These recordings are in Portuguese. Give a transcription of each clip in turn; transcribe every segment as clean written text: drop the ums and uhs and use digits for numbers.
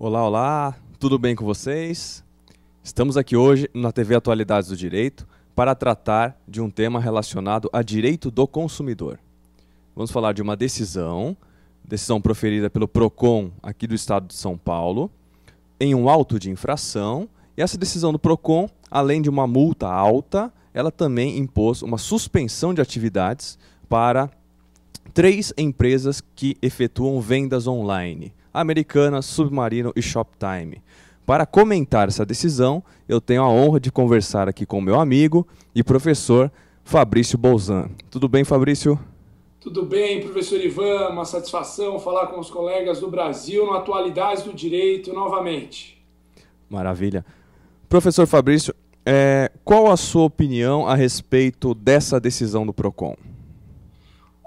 Olá, olá, tudo bem com vocês? Estamos aqui hoje na TV Atualidades do Direito para tratar de um tema relacionado a direito do consumidor. Vamos falar de uma decisão proferida pelo PROCON aqui do estado de São Paulo, em um auto de infração, e essa decisão do PROCON, além de uma multa alta, ela também impôs uma suspensão de atividades para 3 empresas que efetuam vendas online: Americanas, Submarino e Shoptime. Para comentar essa decisão, eu tenho a honra de conversar aqui com meu amigo e professor Fabrício Bolzan. Tudo bem, Fabrício? Tudo bem, professor Ivan, uma satisfação falar com os colegas do Brasil no Atualidades do Direito novamente. Maravilha. Professor Fabrício, qual a sua opinião a respeito dessa decisão do PROCON?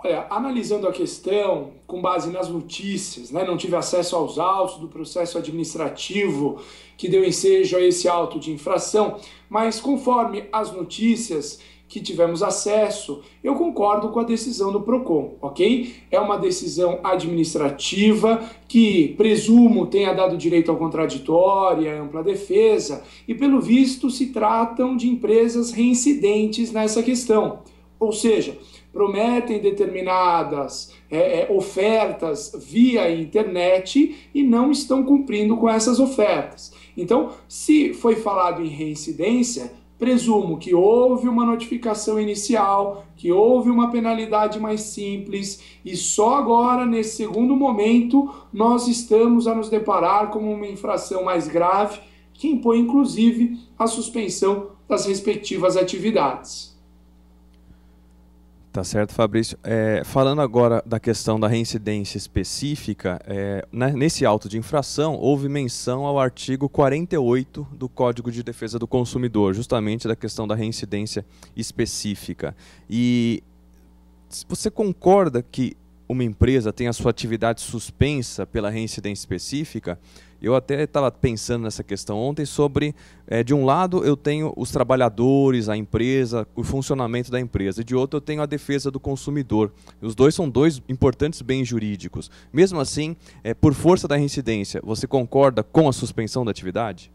Olha, analisando a questão com base nas notícias, não tive acesso aos autos do processo administrativo que deu ensejo a esse auto de infração, mas conforme as notícias que tivemos acesso, eu concordo com a decisão do PROCON, ok? É uma decisão administrativa que, presumo, tenha dado direito ao contraditório e à ampla defesa, e pelo visto se tratam de empresas reincidentes nessa questão, ou seja, prometem determinadas ofertas via internet e não estão cumprindo com essas ofertas. Então, se foi falado em reincidência, presumo que houve uma notificação inicial, que houve uma penalidade mais simples e só agora, nesse segundo momento, nós estamos a nos deparar com uma infração mais grave que impõe, inclusive, a suspensão das respectivas atividades. Tá certo, Fabrício. Falando agora da questão da reincidência específica, nesse auto de infração houve menção ao artigo 48 do Código de Defesa do Consumidor, justamente da questão da reincidência específica. E você concorda que uma empresa tem a sua atividade suspensa pela reincidência específica? Eu até estava pensando nessa questão ontem sobre, de um lado eu tenho os trabalhadores, a empresa, o funcionamento da empresa, e de outro eu tenho a defesa do consumidor. Os dois são dois importantes bens jurídicos. Mesmo assim, por força da reincidência, você concorda com a suspensão da atividade?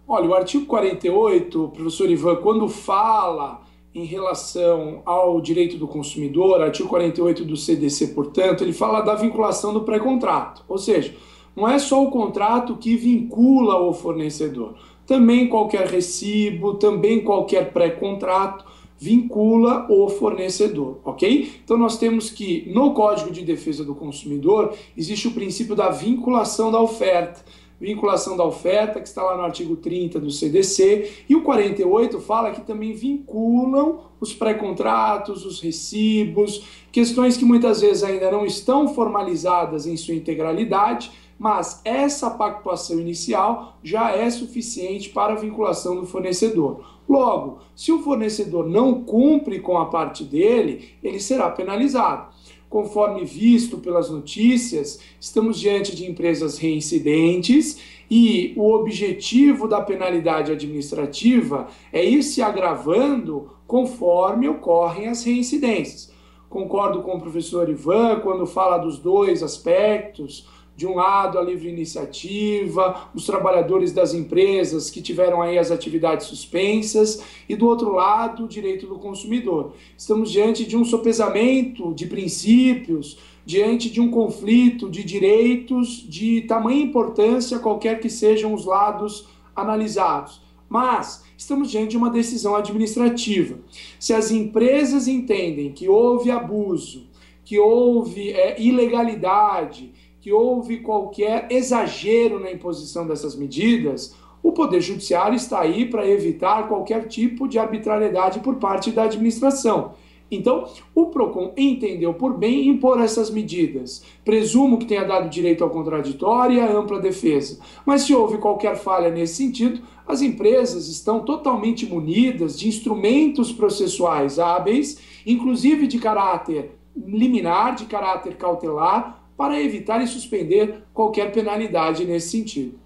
Olha, o artigo 48, professor Ivan, quando fala em relação ao direito do consumidor, artigo 48 do CDC, portanto, ele fala da vinculação do pré-contrato, ou seja, não é só o contrato que vincula o fornecedor, também qualquer recibo, também qualquer pré-contrato vincula o fornecedor, ok? Então nós temos que, no Código de Defesa do Consumidor, existe o princípio da vinculação da oferta, que está lá no artigo 30 do CDC, e o 48 fala que também vinculam os pré-contratos, os recibos, questões que muitas vezes ainda não estão formalizadas em sua integralidade, mas essa pactuação inicial já é suficiente para a vinculação do fornecedor. Logo, se o fornecedor não cumpre com a parte dele, ele será penalizado. Conforme visto pelas notícias, estamos diante de empresas reincidentes e o objetivo da penalidade administrativa é ir se agravando conforme ocorrem as reincidências. Concordo com o professor Ivan quando fala dos dois aspectos. De um lado, a livre iniciativa, os trabalhadores das empresas que tiveram aí as atividades suspensas, e do outro lado, o direito do consumidor. Estamos diante de um sopesamento de princípios, diante de um conflito de direitos de tamanha importância, qualquer que sejam os lados analisados. Mas estamos diante de uma decisão administrativa. Se as empresas entendem que houve abuso, que houve ilegalidade, que houve qualquer exagero na imposição dessas medidas, o Poder Judiciário está aí para evitar qualquer tipo de arbitrariedade por parte da administração. Então, o PROCON entendeu por bem impor essas medidas. Presumo que tenha dado direito ao contraditório e à ampla defesa. Mas se houve qualquer falha nesse sentido, as empresas estão totalmente munidas de instrumentos processuais hábeis, inclusive de caráter liminar, de caráter cautelar, para evitar e suspender qualquer penalidade nesse sentido.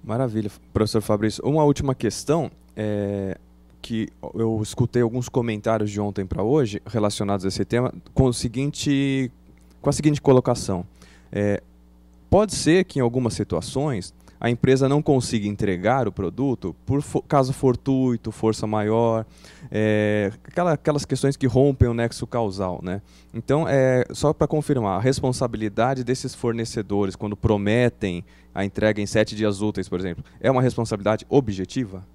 Maravilha, professor Fabrício. Uma última questão, que eu escutei alguns comentários de ontem para hoje relacionados a esse tema, com a seguinte colocação. pode ser que em algumas situações a empresa não consiga entregar o produto por caso fortuito, força maior, aquelas questões que rompem o nexo causal, né? Então, só para confirmar, a responsabilidade desses fornecedores, quando prometem a entrega em 7 dias úteis, por exemplo, é uma responsabilidade objetiva?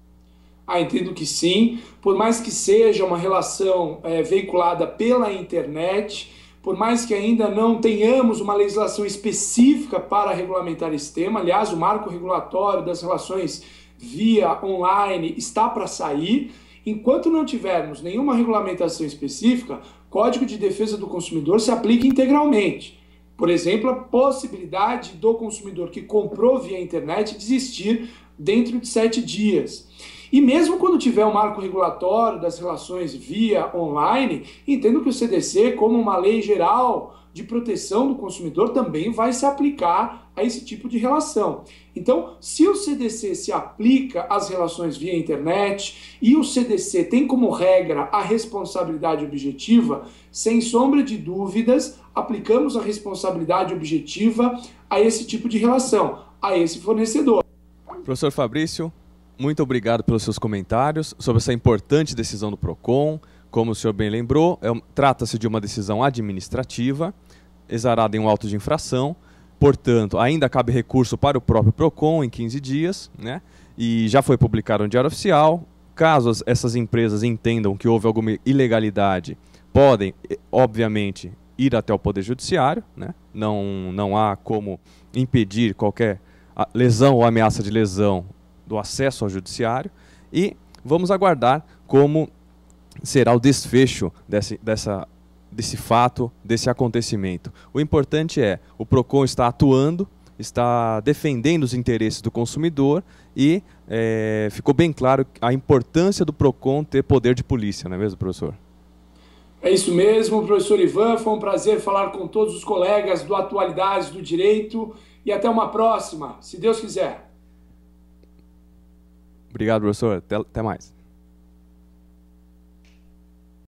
Entendo que sim. Por mais que seja uma relação veiculada pela internet, por mais que ainda não tenhamos uma legislação específica para regulamentar esse tema, aliás, o marco regulatório das relações via online está para sair, enquanto não tivermos nenhuma regulamentação específica, o Código de Defesa do Consumidor se aplica integralmente. Por exemplo, a possibilidade do consumidor que comprou via internet desistir dentro de 7 dias. E mesmo quando tiver um marco regulatório das relações via online, entendo que o CDC, como uma lei geral de proteção do consumidor, também vai se aplicar a esse tipo de relação. Então, se o CDC se aplica às relações via internet e o CDC tem como regra a responsabilidade objetiva, sem sombra de dúvidas, aplicamos a responsabilidade objetiva a esse tipo de relação, a esse fornecedor. Professor Fabrício, muito obrigado pelos seus comentários sobre essa importante decisão do PROCON. Como o senhor bem lembrou, trata-se de uma decisão administrativa, exarada em um auto de infração. Portanto, ainda cabe recurso para o próprio PROCON em 15 dias, né? E já foi publicado no Diário Oficial. Caso essas empresas entendam que houve alguma ilegalidade, podem, obviamente, ir até o Poder Judiciário, né? Não há como impedir qualquer lesão ou ameaça de lesão do acesso ao judiciário, e vamos aguardar como será o desfecho desse fato, desse acontecimento. O importante o PROCON está atuando, está defendendo os interesses do consumidor e ficou bem claro a importância do PROCON ter poder de polícia, não é mesmo, professor? É isso mesmo, professor Ivan, foi um prazer falar com todos os colegas do Atualidades do Direito e até uma próxima, se Deus quiser. Obrigado, professor. Até mais.